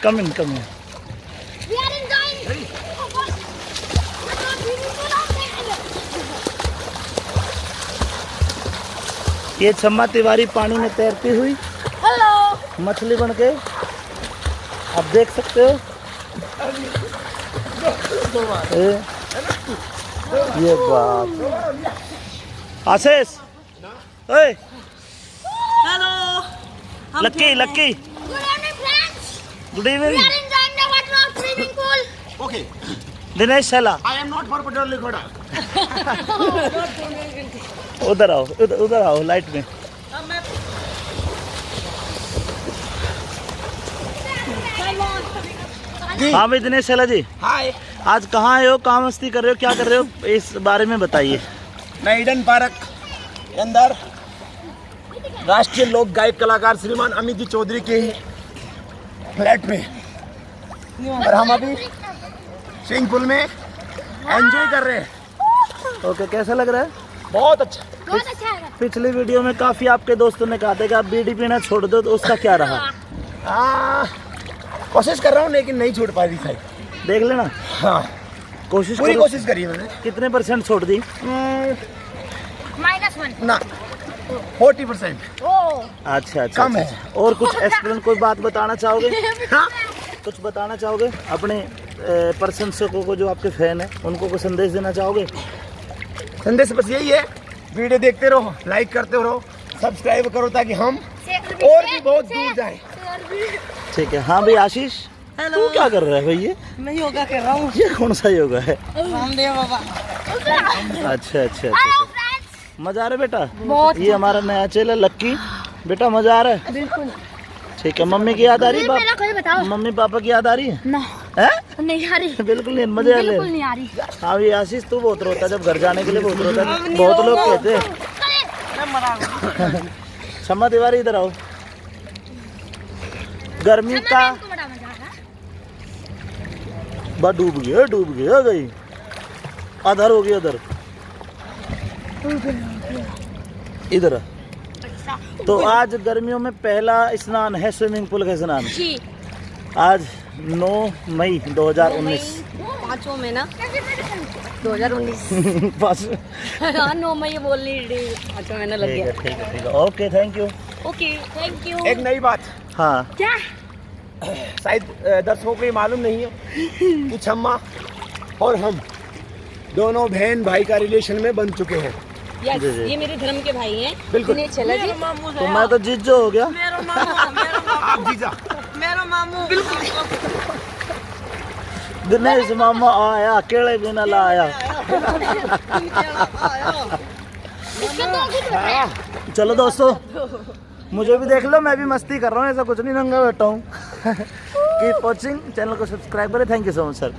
Come in come in. We are enjoying. ये छम्मा तिवारी पानी में तैरती हुई हेलो मछली बन के आप देख सकते हो। ये बात आशीष, ओए hello lucky lucky, Good evening, friends. Good We evening. are enjoying the water of swimming pool. Okay, Dinesh Shaila, I am not for Patel Likhoda. उधर आओ, उधर आओ लाइट में। हाँ भाई दिनेश शैला जी, Hi, आज कहाँ आए हो, कहाँ मस्ती कर रहे हो, क्या कर रहे हो, इस बारे में बताइए। मैं ईडन पार्क के अंदर राष्ट्रीय लोक गायक कलाकार श्रीमान अमित जी चौधरी के फ्लैट में, और हम अभी स्विमिंग पूल में एंजॉय कर रहे हैं। ओके, कैसा लग रहा है? बहुत अच्छा। बहुत अच्छा है। पिछली वीडियो में काफी आपके दोस्तों ने कहा था कि आप बीड़ी पीना छोड़ दो, तो उसका क्या रहा? कोशिश कर रहा हूँ लेकिन नहीं छोड़ पा रही साहब। देख लेना, हाँ, कोशिश पूरी करो। कोशिश करी है मैंने। कितने परसेंट छोड़ दी? -1. ना 40%। Oh. अच्छा अच्छा, कम है। अच्छा। और कुछ एक्सप्लेन, कोई बात बताना चाहोगे? हाँ, कुछ बताना चाहोगे अपने प्रशंसकों को, जो आपके फैन है, उनको कोई संदेश देना चाहोगे? संदेश बस यही है, वीडियो देखते रहो, लाइक करते रहो, सब्सक्राइब करो ताकि हम और भी बहुत दूर जाएं। ठीक है। हाँ भाई आशीष, तू क्या कर रहा है भाई? ये मैं योगा कर रहा हूँ। ये कौन सा योगा है? रामदेव बाबा। अच्छा अच्छा Hello, अच्छा, friends. मजा आ रहा है बेटा? बहुत। ये हमारा नया चैनल लक्की, बेटा मजा आ रहा है? बिल्कुल। ठीक है। मम्मी की याद आ रही है? मेरा कोई बताओ। मम्मी पापा की याद आ रही है? ना हैं? नहीं आ रही, बिल्कुल नहीं, मजे आ बिल्कुल रहे। नहीं आ रही। हाँ ये आशीष तू बहुत रोता है, जब घर जाने के लिए बहुत रोता है। बहुत लोग कहते हैं। मैं मरा गया। क्षमा तिवारी इधर आओ। गर्मी का हमको बड़ा मजा आ रहा है। बा डूब गया गई, अधर हो गया उधर, इधर। अच्छा तो आज गर्मियों में पहला स्नान है, स्विमिंग पूल का स्नान। जी। आज 9 मई 2019। 5 में ना 2019। बस हाँ 9 मई बोलनी 5 महीना लग गया। ठीक है। Okay, thank you. Okay thank you. एक नई बात, हाँ क्या? शायद दर्शकों को ये मालूम नहीं है कि छम्मा और हम दोनों बहन भाई का रिलेशन में बन चुके हैं। यस, जी, जी। ये मेरे धर्म के भाई हैं। बिल्कुल। दिनेश शैला जी। तो मैं तो जीजो हो गया। मेरा मामू आप जीजा। मेरा मामू बिल्कुल। दिनेश मामा आया, केले भी न लाया। इसके 2 गुण होते हैं। चलो दोस्तों, मुझे भी देख लो, मैं भी मस्ती कर रहा हूँ, ऐसा कुछ नहीं, नंगा बैठा हूँ। कीप वॉचिंग, चैनल को सब्सक्राइब करें। Thank you so much sir.